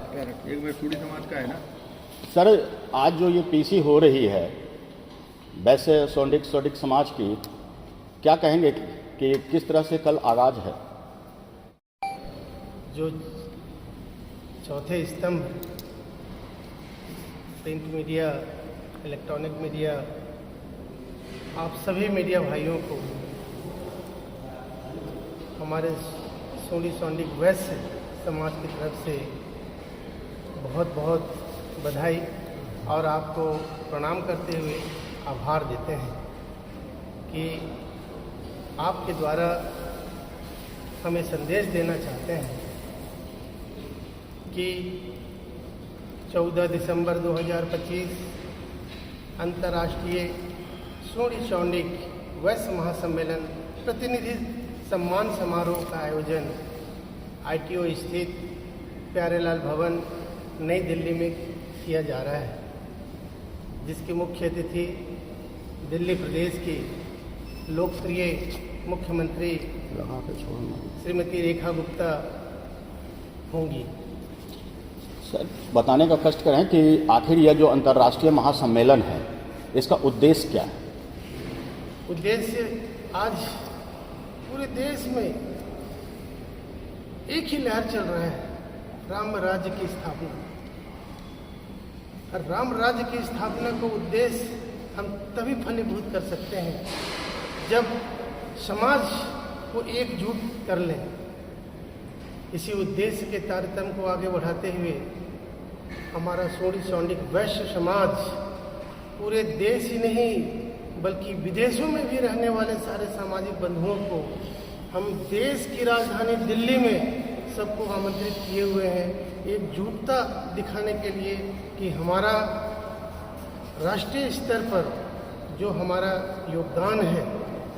एक बार सूडी समाज का है ना सर, आज जो ये पीसी हो रही है वैसे सोडिक समाज की, क्या कहेंगे कि किस तरह से कल आगाज है? जो चौथे स्तंभ प्रिंट मीडिया, इलेक्ट्रॉनिक मीडिया, आप सभी मीडिया भाइयों को हमारे सोडिक वैश्य समाज की तरफ से बहुत बहुत बधाई और आपको प्रणाम करते हुए आभार देते हैं कि आपके द्वारा हमें संदेश देना चाहते हैं कि 14 दिसंबर 2025 अंतर्राष्ट्रीय सोडिक वैश्य महासम्मेलन प्रतिनिधि सम्मान समारोह का आयोजन ITO स्थित प्यारेलाल भवन नई दिल्ली में किया जा रहा है, जिसकी मुख्य अतिथि दिल्ली प्रदेश की लोकप्रिय मुख्यमंत्री श्रीमती रेखा गुप्ता होंगी। सर, बताने का कष्ट करें कि आखिर यह जो अंतर्राष्ट्रीय महासम्मेलन है, इसका उद्देश्य क्या है? उद्देश्य आज पूरे देश में एक ही लहर चल रहा है, राम राज्य की स्थापना। और राम राज्य की स्थापना को उद्देश्य हम तभी फलीभूत कर सकते हैं जब समाज को एकजुट कर लें। इसी उद्देश्य के तारतम्य को आगे बढ़ाते हुए हमारा सोडिक वैश्य समाज पूरे देश ही नहीं बल्कि विदेशों में भी रहने वाले सारे सामाजिक बंधुओं को हम देश की राजधानी दिल्ली में सबको आमंत्रित किए हुए हैं, एकजुटता दिखाने के लिए कि हमारा राष्ट्रीय स्तर पर जो हमारा योगदान है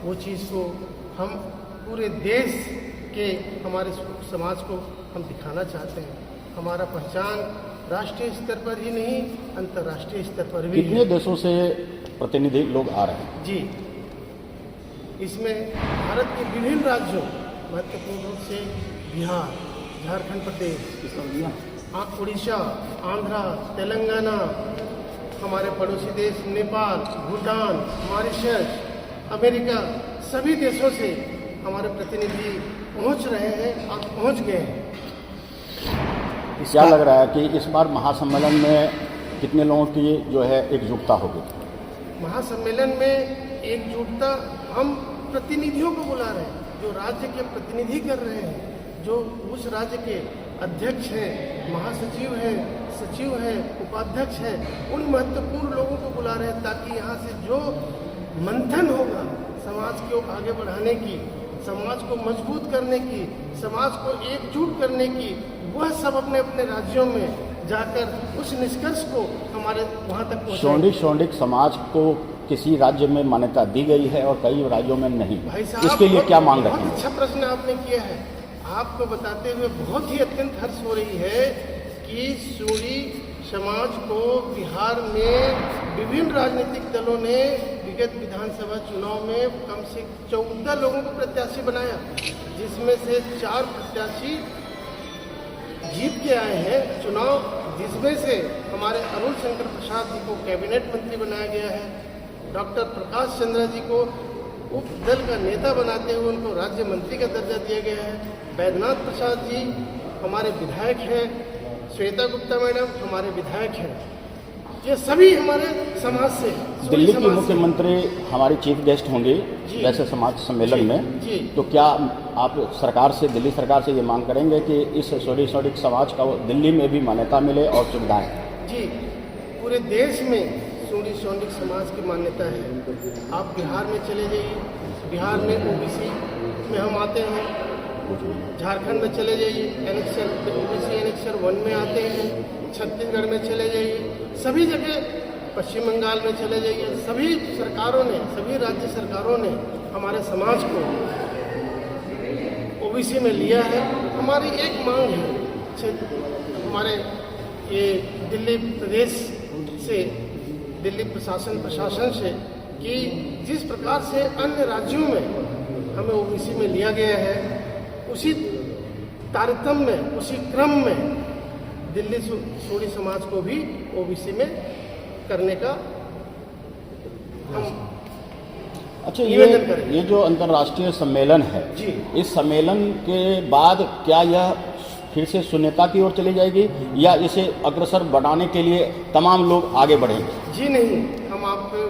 वो चीज़ को हम पूरे देश के हमारे समाज को हम दिखाना चाहते हैं। हमारा पहचान राष्ट्रीय स्तर पर ही नहीं अंतर्राष्ट्रीय स्तर पर भी। कितने देशों से प्रतिनिधि लोग आ रहे हैं? जी, इसमें भारत के विभिन्न राज्यों, महत्वपूर्ण रूप से बिहार, झारखंड प्रदेश, उड़ीसा, आंध्रा, तेलंगाना, हमारे पड़ोसी देश नेपाल, भूटान, मॉरिशस, अमेरिका, सभी देशों से हमारे प्रतिनिधि पहुंच रहे हैं और पहुंच गए हैं। क्या लग रहा है कि इस बार महासम्मेलन में कितने लोगों की जो है एकजुटता होगी? महासम्मेलन में एकजुटता हम प्रतिनिधियों को बुला रहे हैं, जो राज्य के प्रतिनिधि कर रहे हैं, जो उस राज्य के अध्यक्ष हैं, महासचिव हैं, सचिव हैं, उपाध्यक्ष हैं, उन महत्वपूर्ण लोगों को बुला रहे हैं ताकि यहाँ से जो मंथन होगा समाज को आगे बढ़ाने की, समाज को मजबूत करने की, समाज को एकजुट करने की, वह सब अपने अपने राज्यों में जाकर उस निष्कर्ष को हमारे वहाँ तक पहुँचाएं। सोडिक समाज को किसी राज्य में मान्यता दी गई है और कई राज्यों में नहीं। भाई साहब, इसके लिए क्या मांग रखें? बहुत अच्छा प्रश्न आपने किया है। आपको बताते हुए बहुत ही अत्यंत हर्ष हो रही है कि सोडी समाज को बिहार में विभिन्न राजनीतिक दलों ने विगत विधानसभा चुनाव में कम से 14 लोगों को प्रत्याशी बनाया, जिसमें से 4 प्रत्याशी जीत के आए हैं चुनाव, जिसमें से हमारे अरुण शंकर प्रसाद जी को कैबिनेट मंत्री बनाया गया है, डॉक्टर प्रकाश चंद्र जी को उप दल का नेता बनाते हुए उनको राज्य मंत्री का दर्जा दिया गया है, वैद्यनाथ प्रसाद जी हमारे विधायक हैं, श्वेता गुप्ता मैडम हमारे विधायक हैं, ये सभी हमारे समाज से। दिल्ली की मुख्यमंत्री हमारी चीफ गेस्ट होंगी वैसे समाज सम्मेलन में जी। तो क्या आप सरकार से, दिल्ली सरकार से ये मांग करेंगे कि इस सोडिक समाज का दिल्ली में भी मान्यता मिले और सुविधाएं? जी, पूरे देश में सोडिक समाज की मान्यता है। आप बिहार में चले जाइए, बिहार में OBC में हम आते हैं, झारखंड में चले जाइए OBC एनेक्सर 1 में आते हैं, छत्तीसगढ़ में चले जाइए, सभी जगह, पश्चिम बंगाल में चले जाइए, सभी सरकारों ने, सभी राज्य सरकारों ने हमारे समाज को OBC में लिया है। हमारी एक मांग है हमारे ये दिल्ली प्रदेश से, दिल्ली प्रशासन से कि जिस प्रकार से अन्य राज्यों में हमें OBC में लिया गया है, उसी तारतम्य में, उसी क्रम में दिल्ली सूरी समाज को भी ओबीसी में करने का हम अच्छा, निवेदन करेंगे। ये जो अंतर्राष्ट्रीय सम्मेलन है जी। इस सम्मेलन के बाद क्या यह फिर से शून्यता की ओर चली जाएगी या इसे अग्रसर बढ़ाने के लिए तमाम लोग आगे बढ़ेंगे? जी नहीं, हम आपके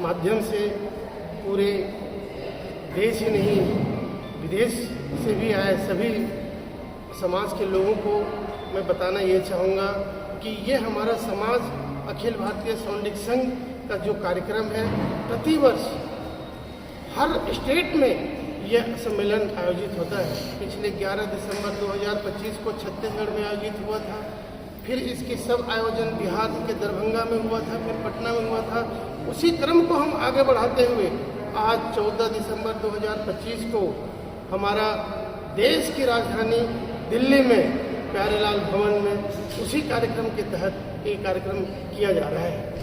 माध्यम से पूरे देश ही नहीं विदेश से भी आए सभी समाज के लोगों को मैं बताना ये चाहूँगा कि ये हमारा समाज अखिल भारतीय सौंडिक संघ का जो कार्यक्रम है, प्रतिवर्ष हर स्टेट में यह सम्मेलन आयोजित होता है। पिछले 11 दिसंबर 2025 को छत्तीसगढ़ में आयोजित हुआ था, फिर इसके सब आयोजन बिहार के दरभंगा में हुआ था, फिर पटना में हुआ था। उसी क्रम को हम आगे बढ़ाते हुए आज 14 दिसंबर 2025 को हमारा देश की राजधानी दिल्ली में प्यारेलाल भवन में उसी कार्यक्रम के तहत ये कार्यक्रम किया जा रहा है।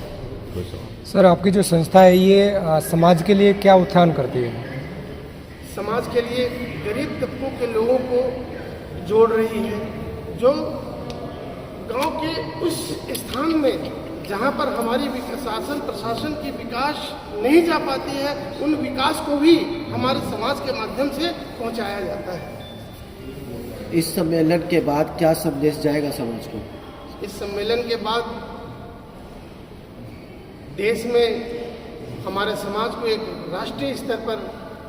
सर, आपकी जो संस्था है ये समाज के लिए क्या उत्थान करती है? समाज के लिए गरीब तबकों के लोगों को जोड़ रही है, जो गांव के उस स्थान में जहां पर हमारी शासन प्रशासन की विकास नहीं जा पाती है, उन विकास को भी हमारे समाज के माध्यम से पहुंचाया जाता है। इस सम्मेलन के बाद क्या संदेश जाएगा समाज को? इस सम्मेलन के बाद देश में हमारे समाज को एक राष्ट्रीय स्तर पर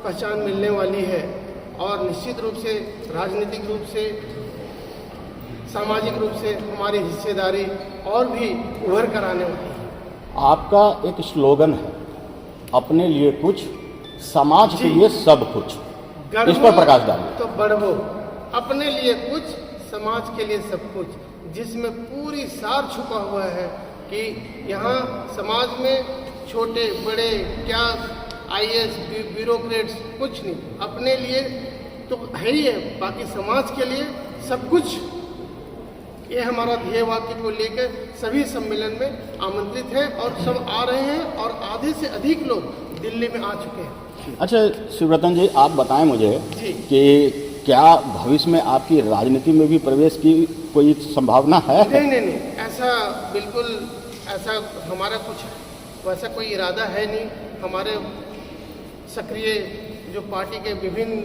पहचान मिलने वाली है और निश्चित रूप से राजनीतिक रूप से, सामाजिक रूप से हमारी हिस्सेदारी और भी उभर कर आने वाली है। आपका एक स्लोगन है, अपने लिए कुछ, समाज के लिए सब कुछ। इस पर प्रकाश डालिए। तो बढ़ो, अपने लिए कुछ, समाज के लिए सब कुछ, जिसमें पूरी सार छुपा हुआ है कि यहाँ समाज में छोटे बड़े क्या IAS ब्यूरोक्रेट्स कुछ नहीं, अपने लिए तो है ही है, बाकी समाज के लिए सब कुछ। ये हमारा ध्येय वाक्य को लेकर सभी सम्मेलन में आमंत्रित हैं और सब आ रहे हैं और आधे से अधिक लोग दिल्ली में आ चुके हैं। अच्छा शिवरतन जी, आप बताएं मुझे जी कि क्या भविष्य में आपकी राजनीति में भी प्रवेश की कोई संभावना है? नहीं, ऐसा बिल्कुल ऐसा हमारा कुछ वैसा कोई इरादा है नहीं। हमारे सक्रिय जो पार्टी के विभिन्न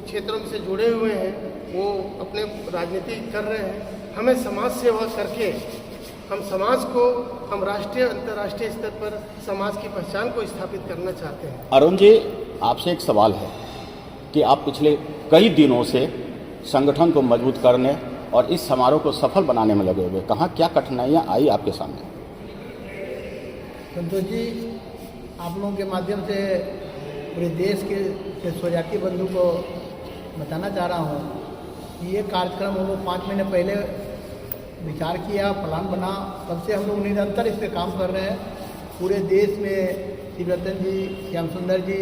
क्षेत्रों से जुड़े हुए हैं वो अपने राजनीति कर रहे हैं। हमें समाज सेवा करके हम समाज को, हम राष्ट्रीय अंतर्राष्ट्रीय स्तर पर समाज की पहचान को स्थापित करना चाहते हैं। अरुण जी, आपसे एक सवाल है कि आप पिछले कई दिनों से संगठन को मजबूत करने और इस समारोह को सफल बनाने में लगे हुए, कहाँ क्या कठिनाइयाँ आई आपके सामने? संतोष जी, आप लोगों के माध्यम से पूरे देश के स्वजातीय बंधु को बताना चाह रहा हूँ कि ये कार्यक्रम हम लोग 5 महीने पहले विचार किया, प्लान बना, तब से हम लोग निरंतर इस पर काम कर रहे हैं। पूरे देश में शिवरतन जी, श्याम सुंदर जी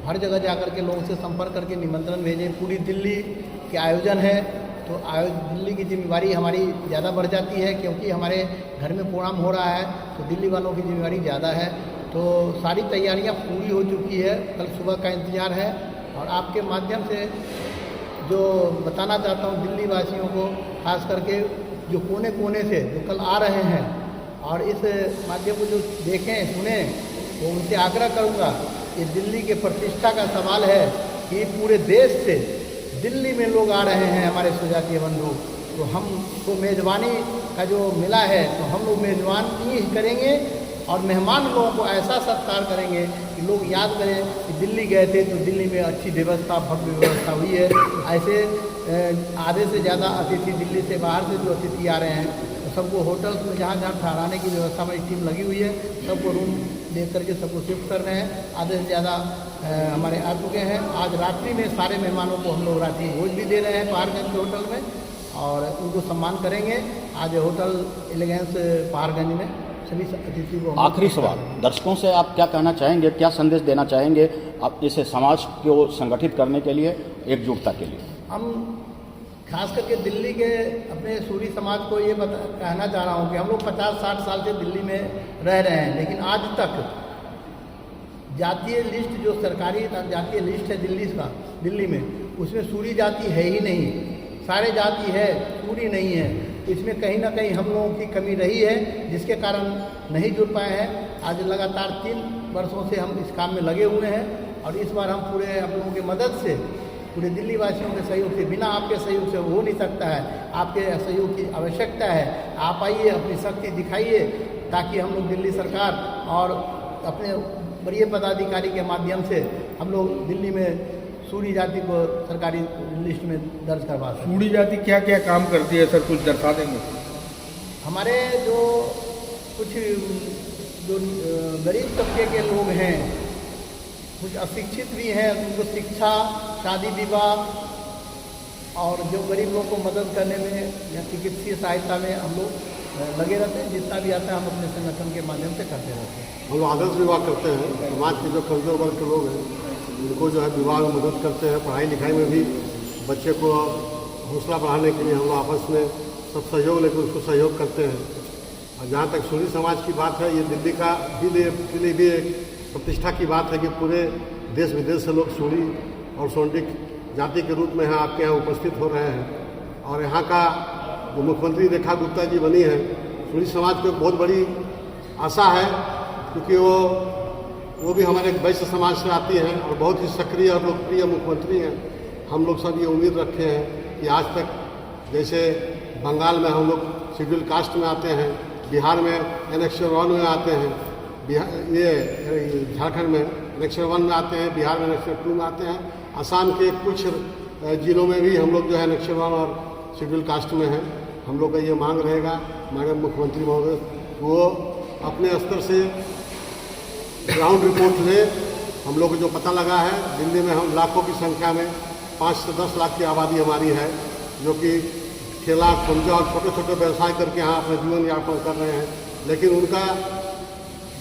हर जगह जाकर के लोगों से संपर्क करके निमंत्रण भेजे। पूरी दिल्ली के आयोजन है तो दिल्ली की जिम्मेवारी हमारी ज़्यादा बढ़ जाती है, क्योंकि हमारे घर में प्रोग्राम हो रहा है तो दिल्ली वालों की जिम्मेवारी ज़्यादा है। तो सारी तैयारियां पूरी हो चुकी है, कल सुबह का इंतज़ार है। और आपके माध्यम से जो बताना चाहता हूँ दिल्ली वासियों को, खास करके जो कोने कोने से जो कल आ रहे हैं और इस माध्यम को जो देखें सुने, वो उनसे आग्रह करूँगा कि दिल्ली के प्रतिष्ठा का सवाल है कि पूरे देश से दिल्ली में लोग आ रहे हैं हमारे स्वजातीय बंधु, तो हमको मेज़बानी का जो मिला है तो हम लोग मेज़बानी ही करेंगे और मेहमान लोगों को ऐसा सत्कार करेंगे कि लोग याद करें कि दिल्ली गए थे तो दिल्ली में अच्छी व्यवस्था, भव्य व्यवस्था हुई है। ऐसे आधे से ज़्यादा अतिथि दिल्ली से बाहर से जो अतिथि आ रहे हैं तो सबको होटल्स में जहाँ जहाँ ठहराने की व्यवस्था हमारी टीम लगी हुई है, सबको रूम दे करके सबको शिफ्ट कर रहे हैं। आधे से ज़्यादा हमारे आ चुके हैं। आज रात्रि में सारे मेहमानों को हम लोग रात्रि भोज भी दे रहे हैं पहाड़गंज के होटल में और उनको सम्मान करेंगे। आज होटल एलिगेंस पहाड़गंज में सभी अतिथि को। आखिरी सवाल, दर्शकों से आप क्या कहना चाहेंगे, क्या संदेश देना चाहेंगे आप इसे समाज को संगठित करने के लिए, एकजुटता के लिए? हम खास करके दिल्ली के अपने सूरी समाज को ये कहना चाह रहा हूँ कि हम लोग 50-60 साल से दिल्ली में रह रहे हैं, लेकिन आज तक जातीय लिस्ट जो सरकारी जातीय लिस्ट है दिल्ली में, उसमें सूरी जाति है ही नहीं। सारे जाति है, सूरी नहीं है। इसमें कहीं ना कहीं हम लोगों की कमी रही है, जिसके कारण नहीं जुड़ पाए हैं। आज लगातार 3 वर्षों से हम इस काम में लगे हुए हैं और इस बार हम पूरे आप लोगों की मदद से, पूरे दिल्ली वासियों के सहयोग से, बिना आपके सहयोग से हो नहीं सकता है। आपके सहयोग की आवश्यकता है। आप आइए, अपनी शक्ति दिखाइए, ताकि हम लोग दिल्ली सरकार और अपने वरीय पदाधिकारी के माध्यम से हम लोग दिल्ली में सूरी जाति को सरकारी लिस्ट में दर्ज करवा सकें। सूड़ी जाति क्या क्या काम करती है सर, कुछ दर्शा देंगे? हमारे जो कुछ जो गरीब तबके के लोग हैं, कुछ अशिक्षित भी हैं, उनको शिक्षा, शादी विवाह और जो गरीब लोगों को मदद करने में या चिकित्सीय सहायता में हम लोग लगे रहते हैं। जितना भी आता है हम अपने संगठन के माध्यम से करते रहते हैं। हम लोग आदर्श विवाह करते हैं। समाज के जो कमजोर वर्ग के लोग हैं उनको जो है विवाह में मदद करते हैं। पढ़ाई लिखाई में भी बच्चे को हौसला बढ़ाने के लिए हम लोग आपस में सब सहयोग लेकर उसको सहयोग करते हैं। और जहाँ तक सूरी समाज की बात है, ये दिल्ली का के लिए भी एक प्रतिष्ठा की बात है कि पूरे देश विदेश से लोग सूरी और सोंडिक जाति के रूप में यहाँ आपके यहाँ उपस्थित हो रहे हैं। और यहाँ का जो मुख्यमंत्री रेखा गुप्ता जी बनी है, सूरी समाज को एक बहुत बड़ी आशा है, क्योंकि वो भी हमारे वैश्य समाज से आती हैं और बहुत ही सक्रिय और लोकप्रिय मुख्यमंत्री हैं। हम लोग सब ये उम्मीद रखे हैं कि आज तक जैसे बंगाल में हम लोग शेड्यूल कास्ट में आते हैं, बिहार में एनेक्शन 1 में आते हैं, ये झारखंड में एनेक्शन 1 में आते हैं, बिहार में एनेक्शन 2 में आते हैं, असम के कुछ जिलों में भी हम लोग जो है एनेक्शन 1 और शेड्यूल कास्ट में हैं। हम लोग का ये मांग रहेगा माननीय मुख्यमंत्री महोदय वो अपने स्तर से ग्राउंड रिपोर्ट लें। हम लोग को जो पता लगा है, दिल्ली में हम लाखों की संख्या में 5 से 10 लाख की आबादी हमारी है, जो कि ठेला खुमचा और छोटे छोटे व्यवसाय करके यहाँ अपना जीवन यापन कर रहे हैं। लेकिन उनका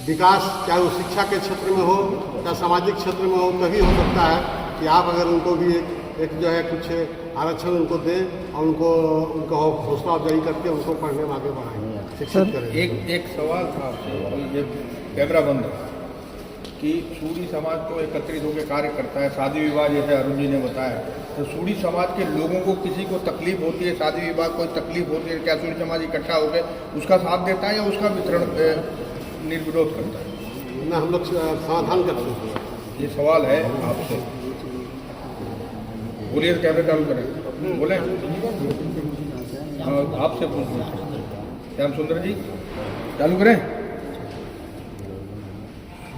विकास चाहे वो शिक्षा के क्षेत्र में हो या सामाजिक क्षेत्र में हो, तभी हो सकता है कि आप अगर उनको भी एक जो है कुछ आरक्षण उनको दें और उनका हौसला अफजाई करके उनको पढ़ने में आगे बढ़ाएंगे, शिक्षित करें। एक सवाल था आपसे, ये कैमरा बंद है, कि सूरी समाज को एकत्रित होकर कार्य करता है। शादी विवाह जैसे अरुण जी ने बताया, तो सूरी समाज के लोगों को किसी को तकलीफ होती है, शादी विवाह कोई तकलीफ होती है, क्या सूरी समाज इकट्ठा होकर उसका साथ देता है या उसका वितरण निर्विरोध करता है? ना, हम लोग समाधान करते हैं। ये सवाल है आपसे, बोलिए, कैमरे चालू करें, बोले आपसे पूछ श्याम सुंदर जी, चालू करें।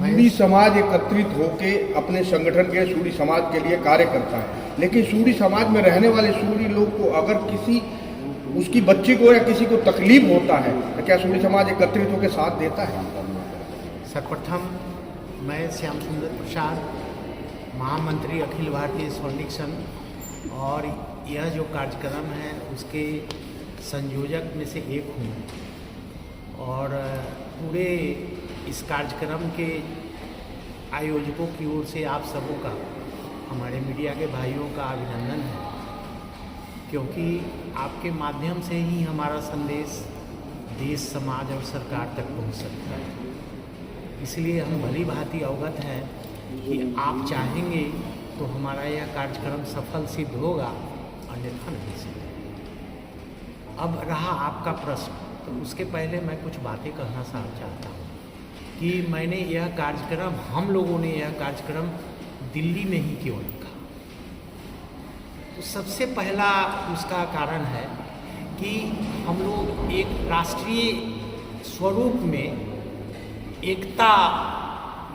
सूरी समाज एकत्रित होके अपने संगठन के सूरी समाज के लिए कार्य करता है, लेकिन सूरी समाज में रहने वाले सूरी लोग को अगर किसी उसकी बच्ची को या किसी को तकलीफ होता है तो क्या सूरी समाज एकत्रित होकर साथ देता है? सर्वप्रथम मैं श्याम सुंदर प्रसाद, महामंत्री अखिल भारतीय सोंडिक संघ, और यह जो कार्यक्रम है उसके संयोजक में से एक हूँ। और पूरे इस कार्यक्रम के आयोजकों की ओर से आप सबों का, हमारे मीडिया के भाइयों का अभिनंदन है, क्योंकि आपके माध्यम से ही हमारा संदेश देश, समाज और सरकार तक पहुंच सकता है। इसलिए हम भली भांति अवगत हैं कि आप चाहेंगे तो हमारा यह कार्यक्रम सफल सिद्ध होगा, अन्यथा नहीं सिद्ध। अब रहा आपका प्रश्न, तो उसके पहले मैं कुछ बातें कहना चाहता हूँ कि मैंने यह कार्यक्रम, हम लोगों ने यह कार्यक्रम दिल्ली में ही क्यों रखा। तो सबसे पहला उसका कारण है कि हम लोग एक राष्ट्रीय स्वरूप में एकता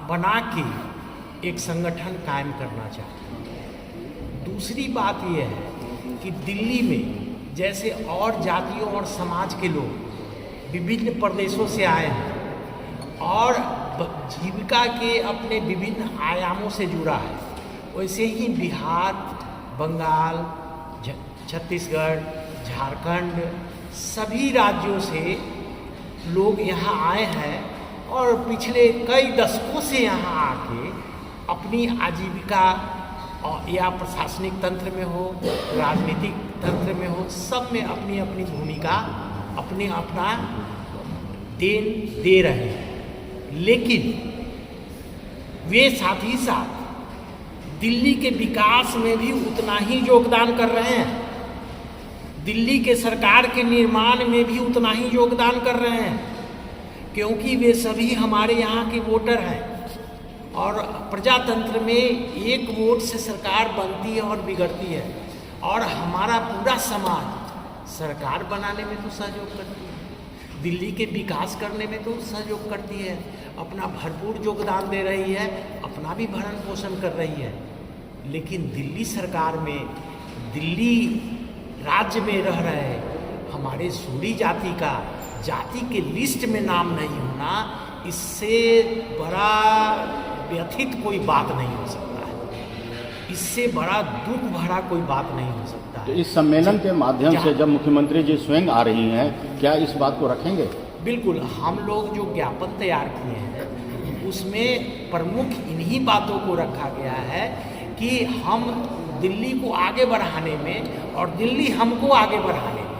बना के एक संगठन कायम करना चाहते हैं। दूसरी बात यह है कि दिल्ली में जैसे और जातियों और समाज के लोग विभिन्न प्रदेशों से आए हैं और जीविका के अपने विभिन्न आयामों से जुड़ा है, वैसे ही बिहार, बंगाल, छत्तीसगढ़, झारखंड, सभी राज्यों से लोग यहाँ आए हैं और पिछले कई दशकों से यहाँ आके अपनी आजीविका या प्रशासनिक तंत्र में हो, राजनीतिक तंत्र में हो, सब में अपनी अपनी भूमिका, अपना देन दे रहे हैं। लेकिन वे साथ ही साथ दिल्ली के विकास में भी उतना ही योगदान कर रहे हैं दिल्ली के सरकार के निर्माण में भी उतना ही योगदान कर रहे हैं, क्योंकि वे सभी हमारे यहाँ के वोटर हैं और प्रजातंत्र में एक वोट से सरकार बनती है और बिगड़ती है, और हमारा पूरा समाज सरकार बनाने में तो सहयोग करती है, दिल्ली के विकास करने में तो सहयोग करती है, अपना भरपूर योगदान दे रही है, अपना भी भरण पोषण कर रही है। लेकिन दिल्ली सरकार में, दिल्ली राज्य में रह रहे हमारे सूरी जाति का जाति के लिस्ट में नाम नहीं होना, इससे बड़ा व्यथित कोई बात नहीं हो सकता है, इससे बड़ा दुख भरा कोई बात नहीं हो सकता है। तो इस सम्मेलन के माध्यम से जब मुख्यमंत्री जी स्वयं आ रही हैं, क्या इस बात को रखेंगे? बिल्कुल, हम लोग जो ज्ञापन तैयार किए हैं उसमें प्रमुख इन्हीं बातों को रखा गया है कि हम दिल्ली को आगे बढ़ाने में और दिल्ली हमको आगे बढ़ाने में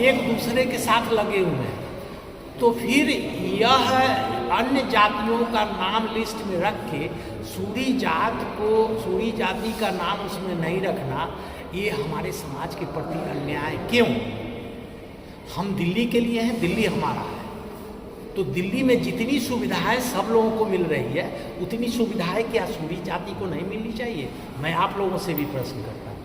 एक दूसरे के साथ लगे हुए हैं। तो फिर यह अन्य जातियों का नाम लिस्ट में रख के सूरी जाति का नाम उसमें नहीं रखना, ये हमारे समाज के प्रति अन्याय। क्यों? हम दिल्ली के लिए हैं, दिल्ली हमारा है, तो दिल्ली में जितनी सुविधाएं सब लोगों को मिल रही है उतनी सुविधाएं क्या सूरी जाति को नहीं मिलनी चाहिए? मैं आप लोगों से भी प्रश्न करता हूँ,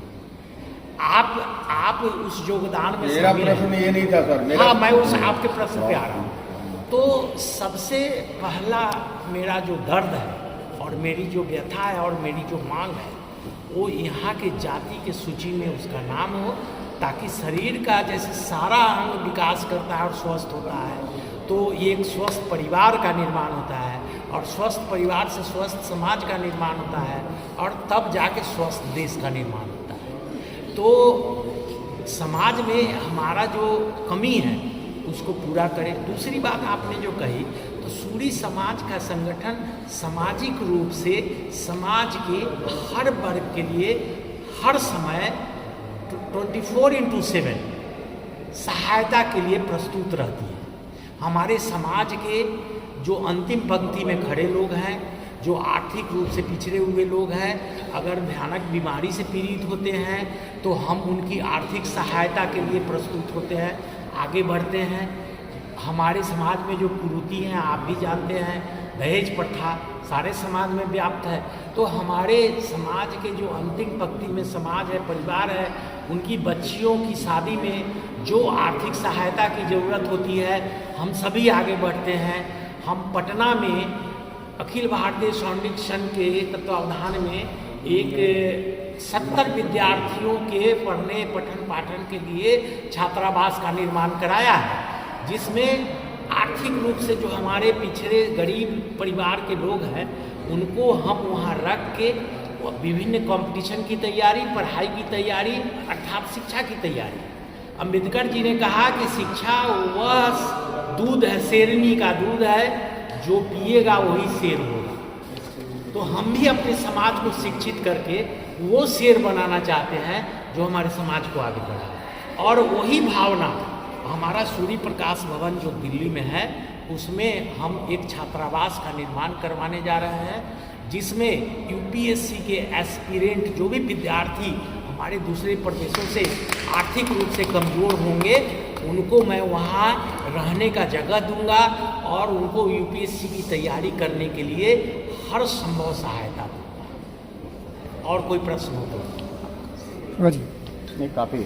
आप उस योगदान में मेरा प्रश्न ये नहीं था सर। हाँ, मैं उस आपके प्रश्न पे आ रहा हूँ। तो सबसे पहला मेरा जो दर्द है और मेरी जो व्यथा है और मेरी जो मांग है, वो यहाँ के जाति के सूची में उसका नाम हो, ताकि शरीर का जैसे सारा अंग विकास करता है और स्वस्थ होता है, तो एक स्वस्थ परिवार का निर्माण होता है, और स्वस्थ परिवार से स्वस्थ समाज का निर्माण होता है, और तब जाके स्वस्थ देश का निर्माण होता है। तो समाज में हमारा जो कमी है उसको पूरा करें। दूसरी बात आपने जो कही, तो सूरी समाज का संगठन सामाजिक रूप से समाज के हर वर्ग के लिए हर समय 24/7 सहायता के लिए प्रस्तुत रहती है। हमारे समाज के जो अंतिम पंक्ति में खड़े लोग हैं, जो आर्थिक रूप से पिछड़े हुए लोग हैं, अगर भयानक बीमारी से पीड़ित होते हैं तो हम उनकी आर्थिक सहायता के लिए प्रस्तुत होते हैं, आगे बढ़ते हैं। हमारे समाज में जो कुरीति हैं आप भी जानते हैं, दहेज प्रथा सारे समाज में व्याप्त है। तो हमारे समाज के जो अंतिम पंक्ति में समाज है, परिवार है, उनकी बच्चियों की शादी में जो आर्थिक सहायता की ज़रूरत होती है, हम सभी आगे बढ़ते हैं। हम पटना में अखिल भारतीय सौंडिक संघ के तत्वावधान में एक 70 विद्यार्थियों के पठन पाठन के लिए छात्रावास का निर्माण कराया है, जिसमें आर्थिक रूप से जो हमारे पिछड़े गरीब परिवार के लोग हैं उनको हम वहाँ रख के विभिन्न कंपटीशन की तैयारी, पढ़ाई की तैयारी, अर्थात शिक्षा की तैयारी। अम्बेडकर जी ने कहा कि शिक्षा वह दूध है, शेरनी का दूध है, जो पिएगा वही शेर होगा। तो हम भी अपने समाज को शिक्षित करके वो शेर बनाना चाहते हैं जो हमारे समाज को आगे बढ़ाए, और वही भावना हमारा सूर्य प्रकाश भवन जो दिल्ली में है उसमें हम एक छात्रावास का निर्माण करवाने जा रहे हैं, जिसमें यूपीएससी के एस्पिरेंट जो भी विद्यार्थी हमारे दूसरे प्रदेशों से आर्थिक रूप से कमज़ोर होंगे उनको मैं वहाँ रहने का जगह दूंगा और उनको यूपीएससी की तैयारी करने के लिए हर संभव सहायता दूंगा। और कोई प्रश्न हो तो जी नहीं, काफ़ी है।